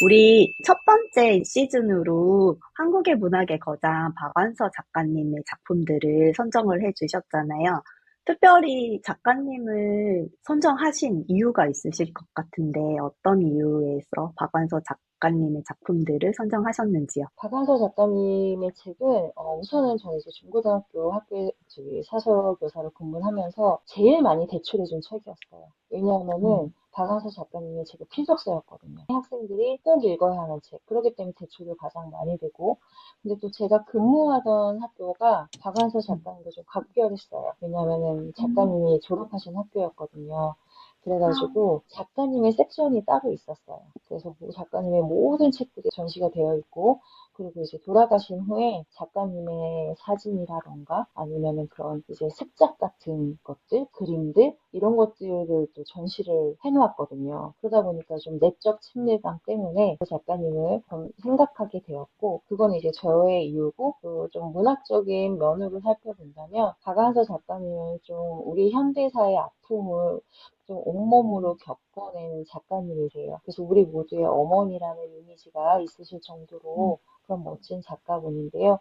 우리 첫 번째 시즌으로 한국의 문학의 거장 박완서 작가님의 작품들을 선정을 해주셨잖아요. 특별히 작가님을 선정하신 이유가 있으실 것 같은데 어떤 이유에서 박완서 작가님의 작품들을 선정하셨는지요? 박완서 작가님의 책은 우선은 저는 이제 중고등학교 학교에 저기 사서 교사로 근무를 하면서 제일 많이 대출해준 책이었어요. 왜냐하면은 박완서 작가님의 책이 필독서였거든요. 학생들이 꼭 읽어야 하는 책. 그렇기 때문에 대출도 가장 많이 되고. 근데 또 제가 근무하던 학교가 박완서 작가님과 좀 각별했어요. 왜냐하면은 음. 작가님이 졸업하신 학교였거든요. 아. 그래가지고 작가님의 섹션이 따로 있었어요. 그래서 그 작가님의 모든 책들이 전시가 되어 있고, 그리고 이제 돌아가신 후에 작가님의 사진이라던가 아니면은 그런 이제 습작 같은 것들, 그림들, 이런 것들을 또 전시를 해놓았거든요. 그러다 보니까 좀 내적 친밀감 때문에 그 작가님을 좀 생각하게 되었고, 그건 이제 저의 이유고, 또 좀 문학적인 면으로 살펴본다면, 박완서 작가님은 좀 우리 현대사의 아픔을 좀 온몸으로 겪어내는 작가님이세요. 그래서 우리 모두의 어머니라는 이미지가 있으실 정도로 그런 멋진 작가분인데요.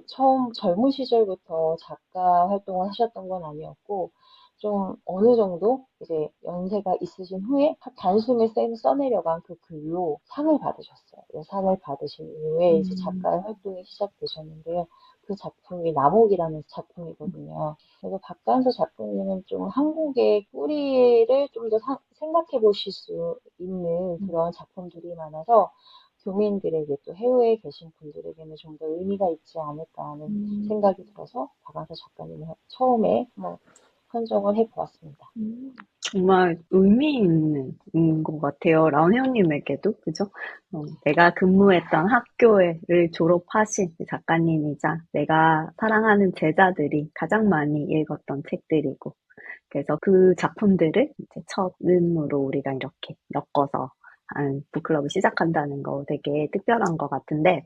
처음 젊은 시절부터 작가 활동을 하셨던 건 아니었고, 좀 어느 정도 이제 연세가 있으신 후에 단숨에 써내려간 그 글로 상을 받으셨어요. 그 상을 받으신 이후에 이제 작가의 활동이 시작되셨는데요. 그 작품이 남옥이라는 작품이거든요. 그래서 박간서 작가님은 좀 한국의 뿌리를 좀 더 생각해 보실 수 있는 그런 작품들이 많아서 교민들에게 또 해외에 계신 분들에게는 좀 더 의미가 있지 않을까 하는 음. 생각이 들어서 박완서 작가님을 처음에 한번 선정을 해보았습니다. 정말 의미 있는 것 같아요. 라온 회원님에게도, 그죠? 내가 근무했던 학교를 졸업하신 작가님이자 내가 사랑하는 제자들이 가장 많이 읽었던 책들이고, 그래서 그 작품들을 이제 첫음으로 우리가 이렇게 엮어서 북클럽을 시작한다는 거 되게 특별한 것 같은데,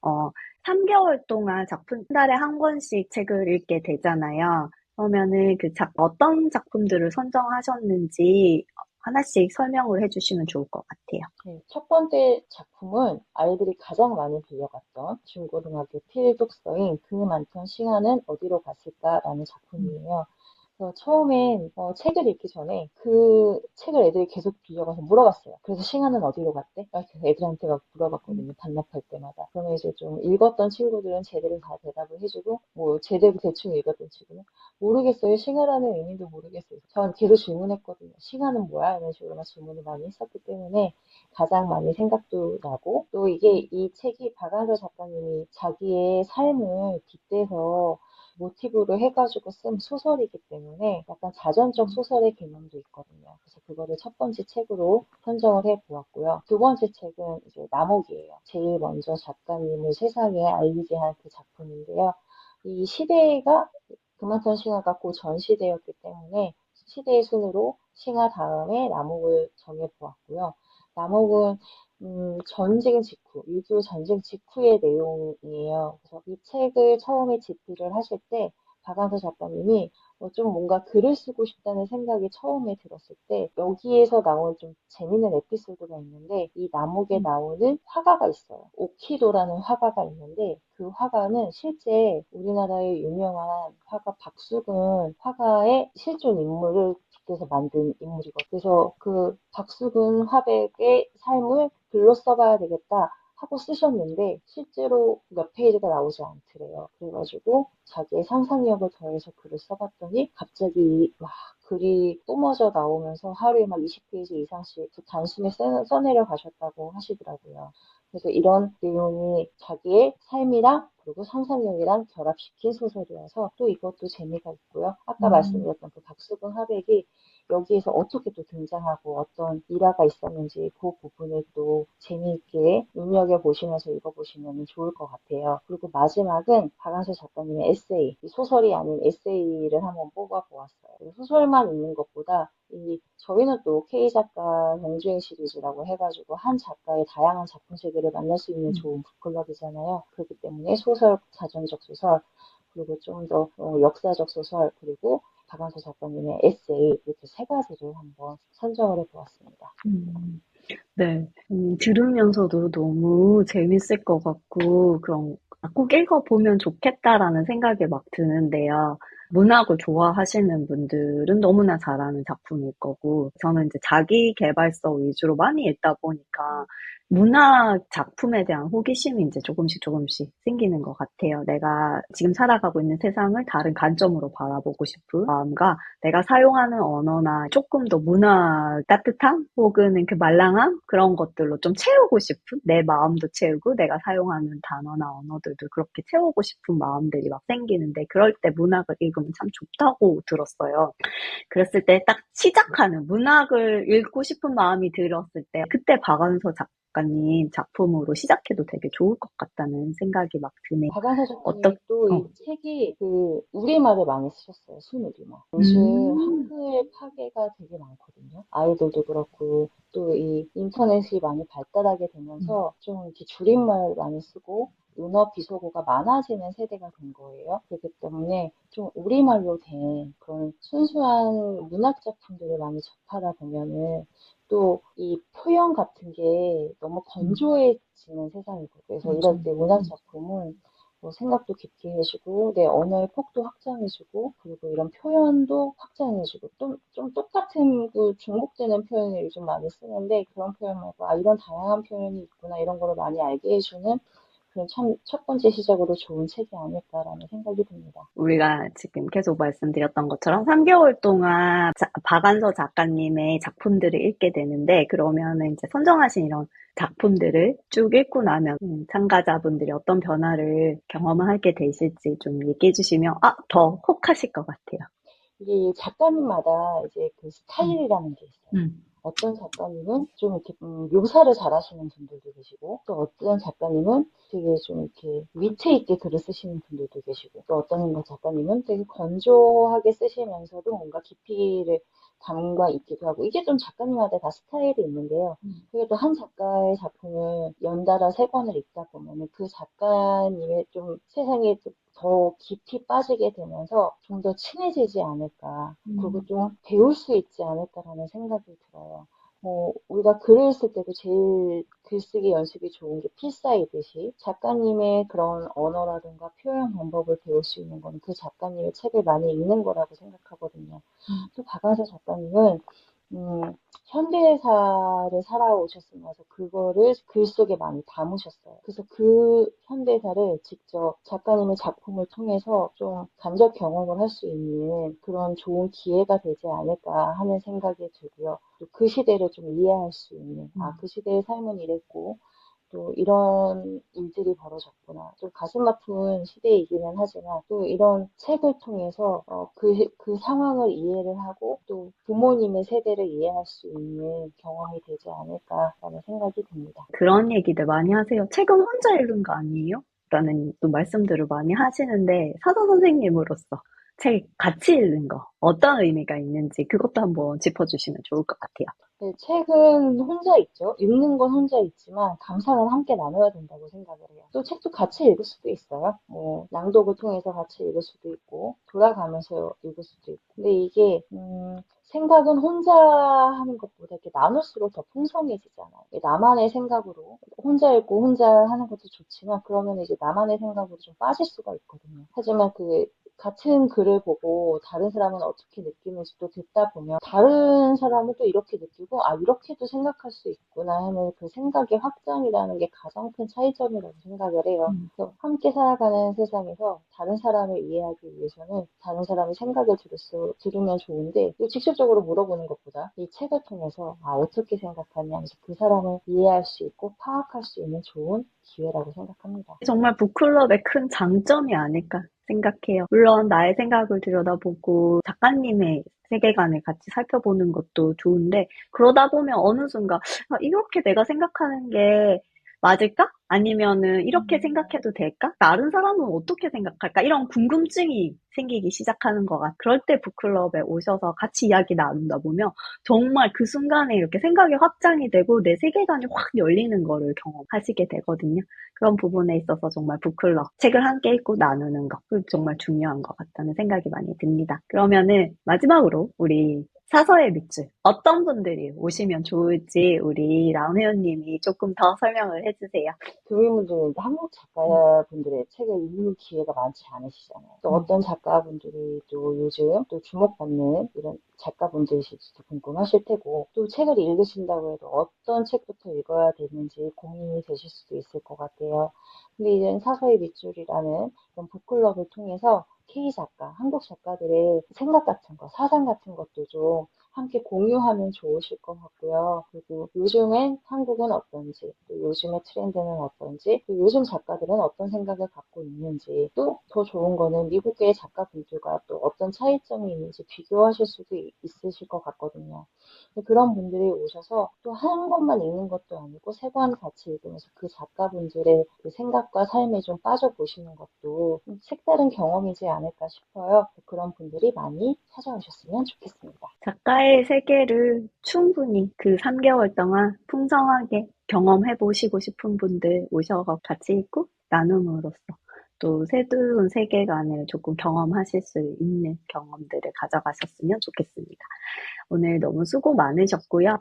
어, 3개월 동안 작품, 한 달에 한 권씩 책을 읽게 되잖아요. 그러면은 어떤 작품들을 선정하셨는지 하나씩 설명을 해주시면 좋을 것 같아요. 네, 첫 번째 작품은 아이들이 가장 많이 빌려갔던 중고등학교 필독서인 그 많던 시간은 어디로 갔을까라는 작품이에요. 그래서 처음엔 책을 읽기 전에 그 책을 애들이 계속 빌려가서 물어봤어요. 그래서 시간은 어디로 갔대? 그래서 애들한테 막 물어봤거든요. 반납할 때마다. 그러면 이제 좀 읽었던 친구들은 제대로 다 대답을 해주고, 뭐 제대로 대충 읽었던 친구는 모르겠어요. 시간이라는 의미도 모르겠어요. 전 계속 질문했거든요. 시간은 뭐야? 이런 식으로만 질문을 많이 했었기 때문에 가장 많이 생각도 나고, 또 이게 이 책이 박완서 작가님이 자기의 삶을 빗대서 모티브로 해가지고 쓴 소설이기 때문에 약간 자전적 소설의 개념도 있거든요. 그래서 그거를 첫 번째 책으로 선정을 해 보았고요. 두 번째 책은 이제 남옥이에요. 제일 먼저 작가님을 세상에 알리게 한 그 작품인데요. 이 시대가 금화천 싱하가 고 전시대였기 때문에 시대의 순으로 싱하 다음에 남옥을 정해 보았고요. 남옥은 전쟁 직후, 6.25 전쟁 직후의 내용이에요. 그래서 이 책을 처음에 집필을 하실 때 박완서 작가님이 좀 뭔가 글을 쓰고 싶다는 생각이 처음에 들었을 때 여기에서 나온 좀 재밌는 에피소드가 있는데 이 남옥에 나오는 화가가 있어요. 오키도라는 화가가 있는데 그 화가는 실제 우리나라의 유명한 화가 박수근 화가의 실존 인물을 빗대서 만든 인물이거든요. 그래서 그 박수근 화백의 삶을 글로 써봐야 되겠다 하고 쓰셨는데 실제로 몇 페이지가 나오지 않더래요. 그래가지고 자기의 상상력을 더해서 글을 써봤더니 갑자기 막 글이 뿜어져 나오면서 하루에 막 20페이지 이상씩 단숨에 써내려 가셨다고 하시더라고요. 그래서 이런 내용이 자기의 삶이랑 그리고 상상력이랑 결합시킨 소설이어서 또 이것도 재미가 있고요. 아까 말씀드렸던 그 박수근 화백이 여기에서 어떻게 또 등장하고 어떤 일화가 있었는지 그 부분을 또 재미있게 눈여겨보시면서 읽어보시면 좋을 것 같아요. 그리고 마지막은 박완서 작가님의 에세이, 소설이 아닌 에세이를 한번 뽑아보았어요. 소설만 읽는 것보다 저희는 또 K작가 정주행 시리즈라고 해가지고 한 작가의 다양한 작품 세계를 만날 수 있는 좋은 북클럽이잖아요. 그렇기 때문에 소설, 자전적 소설, 그리고 좀 더 역사적 소설, 그리고 박완서 작가님의 에세이 이렇게 세 가지를 한번 선정을 해보았습니다. 네. 들으면서도 너무 재밌을 것 같고, 그런, 꼭 읽어보면 좋겠다라는 생각이 막 드는데요. 문학을 좋아하시는 분들은 너무나 잘 아는 작품일 거고, 저는 이제 자기 개발서 위주로 많이 읽다 보니까, 문학 작품에 대한 호기심이 이제 조금씩 조금씩 생기는 것 같아요. 내가 지금 살아가고 있는 세상을 다른 관점으로 바라보고 싶은 마음과 내가 사용하는 언어나 조금 더 문화 따뜻함 혹은 그 말랑함 그런 것들로 좀 채우고 싶은 내 마음도 채우고 내가 사용하는 단어나 언어들도 그렇게 채우고 싶은 마음들이 막 생기는데 그럴 때 문학을 읽으면 참 좋다고 들었어요. 그랬을 때 딱 시작하는 문학을 읽고 싶은 마음이 들었을 때 그때 박완서 작가님 작품으로 시작해도 되게 좋을 것 같다는 생각이 막 드네요. 박완서 어떻, 작가님이 또 어, 이 책이 그 우리말을 많이 쓰셨어요. 순우리말. 요즘 음, 한글 파괴가 되게 많거든요. 아이들도 그렇고 또 이 인터넷이 많이 발달하게 되면서 좀 이렇게 줄임말 많이 쓰고 문어 비속어가 많아지는 세대가 된 거예요. 그렇기 때문에 좀 우리말로 된 그런 순수한 문학 작품들을 많이 접하다 보면은 또 이 표현 같은 게 너무 건조해지는 세상이고 그래서 이럴 맞아요. 때 문학 작품은 뭐 생각도 깊게 해주고 내 언어의 폭도 확장해주고 그리고 이런 표현도 확장해주고 좀 똑같은 그 중복되는 표현을 요즘 많이 쓰는데 그런 표현 말고 아 이런 다양한 표현이 있구나 이런 거를 많이 알게 해주는 그런 참 첫 번째 시작으로 좋은 책이 아닐까라는 생각이 듭니다. 우리가 지금 계속 말씀드렸던 것처럼 3개월 동안 박안서 작가님의 작품들을 읽게 되는데 그러면은 이제 선정하신 이런 작품들을 쭉 읽고 나면 참가자분들이 어떤 변화를 경험하게 되실지 좀 얘기해 주시면 더 혹하실 것 같아요. 이게 작가님마다 이제 그 음, 스타일이라는 게 있어요. 음, 어떤 작가님은 좀 이렇게 묘사를 잘하시는 분들도 계시고 또 어떤 작가님은 되게 좀 이렇게 위트 있게 글을 쓰시는 분들도 계시고 또 어떤 작가님은 되게 건조하게 쓰시면서도 뭔가 깊이를 담과 있기도 하고 이게 좀 작가님마다 다 스타일이 있는데요. 그게 또 한 작가의 작품을 연달아 세 권을 읽다 보면은 그 작가님의 좀 세상에 더 깊이 빠지게 되면서 좀 더 친해지지 않을까. 그리고 좀 배울 수 있지 않을까라는 생각이 들어요. 우리가 글을 쓸 때도 제일 글쓰기 연습이 좋은 게 필사이듯이 작가님의 그런 언어라든가 표현 방법을 배울 수 있는 건 그 작가님의 책을 많이 읽는 거라고 생각하거든요. 또 박완서 작가님은 음, 현대사를 살아오셨으면서 그거를 글 속에 많이 담으셨어요. 그래서 그 현대사를 직접 작가님의 작품을 통해서 좀 간접 경험을 할 수 있는 그런 좋은 기회가 되지 않을까 하는 생각이 들고요. 또 그 시대를 좀 이해할 수 있는, 그 시대의 삶은 이랬고, 또 이런 일들이 벌어졌구나. 좀 가슴 아픈 시대이기는 하지만 또 이런 책을 통해서 그 상황을 이해를 하고 또 부모님의 세대를 이해할 수 있는 경험이 되지 않을까라는 생각이 듭니다. 그런 얘기들 많이 하세요. 책은 혼자 읽은 거 아니에요? 라는 또 말씀들을 많이 하시는데 사서 선생님으로서 책 같이 읽는 거 어떤 의미가 있는지 그것도 한번 짚어주시면 좋을 것 같아요. 네, 책은 혼자 읽죠. 읽는 건 혼자 읽지만 감상은 함께 나눠야 된다고 생각을 해요. 또 책도 같이 읽을 수도 있어요. 뭐 낭독을 통해서 같이 읽을 수도 있고 돌아가면서 읽을 수도 있고. 근데 이게 생각은 혼자 하는 것보다 이렇게 나눌수록 더 풍성해지잖아요. 나만의 생각으로 혼자 읽고 혼자 하는 것도 좋지만 그러면 이제 나만의 생각으로 좀 빠질 수가 있거든요. 하지만 그 같은 글을 보고 다른 사람은 어떻게 느끼는지 또 듣다 보면 다른 사람은 또 이렇게 느끼고 이렇게도 생각할 수 있구나 하는 그 생각의 확장이라는 게 가장 큰 차이점이라고 생각을 해요. 그래서 함께 살아가는 세상에서 다른 사람을 이해하기 위해서는 다른 사람의 생각을 들으면 좋은데 또 직접적으로 물어보는 것보다 이 책을 통해서 어떻게 생각하냐 하면서 그 사람을 이해할 수 있고 파악할 수 있는 좋은 기회라고 생각합니다. 정말 북클럽의 큰 장점이 아닐까 생각해요. 물론 나의 생각을 들여다보고 작가님의 세계관을 같이 살펴보는 것도 좋은데 그러다 보면 어느 순간 이렇게 내가 생각하는 게 맞을까? 아니면은 이렇게 생각해도 될까? 다른 사람은 어떻게 생각할까? 이런 궁금증이 생기기 시작하는 것 같아. 그럴 때 북클럽에 오셔서 같이 이야기 나눈다 보면 정말 그 순간에 이렇게 생각이 확장이 되고 내 세계관이 확 열리는 거를 경험하시게 되거든요. 그런 부분에 있어서 정말 북클럽, 책을 함께 읽고 나누는 것, 그 정말 중요한 것 같다는 생각이 많이 듭니다. 그러면은 마지막으로 우리 사서의 밑줄. 어떤 분들이 오시면 좋을지 우리 라운 회원님이 조금 더 설명을 해주세요. 교민분들은 한국 음, 작가분들의 책을 읽는 기회가 많지 않으시잖아요. 또 음, 어떤 작가분들이 또 요즘 또 주목받는 이런 작가분들이실지도 궁금하실 테고, 또 책을 읽으신다고 해도 어떤 책부터 읽어야 되는지 고민이 되실 수도 있을 것 같아요. 근데 이제 사서의 밑줄이라는 그런 북클럽을 통해서 K 작가, 한국 작가들의 생각 같은 거, 사상 같은 것도 좀 함께 공유하면 좋으실 것 같고요. 그리고 요즘엔 한국은 어떤지, 또 요즘의 트렌드는 어떤지, 또 요즘 작가들은 어떤 생각을 갖고 있는지, 또 더 좋은 거는 미국의 작가분들과 또 어떤 차이점이 있는지 비교하실 수도 있으실 것 같거든요. 그런 분들이 오셔서 또 한 권만 읽는 것도 아니고 세 권 같이 읽으면서 그 작가분들의 그 생각과 삶에 좀 빠져보시는 것도 좀 색다른 경험이지 않을까 싶어요. 그런 분들이 많이 찾아오셨으면 좋겠습니다. 작가의 세계를 충분히 그 3개월 동안 풍성하게 경험해 보시고 싶은 분들 오셔서 같이 읽고 나눔으로써 또 새로운 세계관을 조금 경험하실 수 있는 경험들을 가져가셨으면 좋겠습니다. 오늘 너무 수고 많으셨고요.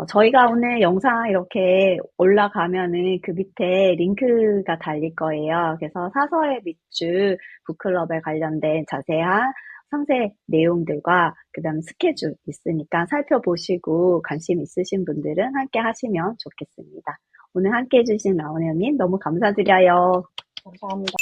저희가 오늘 영상 이렇게 올라가면은 그 밑에 링크가 달릴 거예요. 그래서 사서의 밑줄 북클럽에 관련된 자세한 상세 내용들과 그다음 스케줄 있으니까 살펴보시고 관심 있으신 분들은 함께 하시면 좋겠습니다. 오늘 함께 해주신 라온혜님 너무 감사드려요. 감사합니다.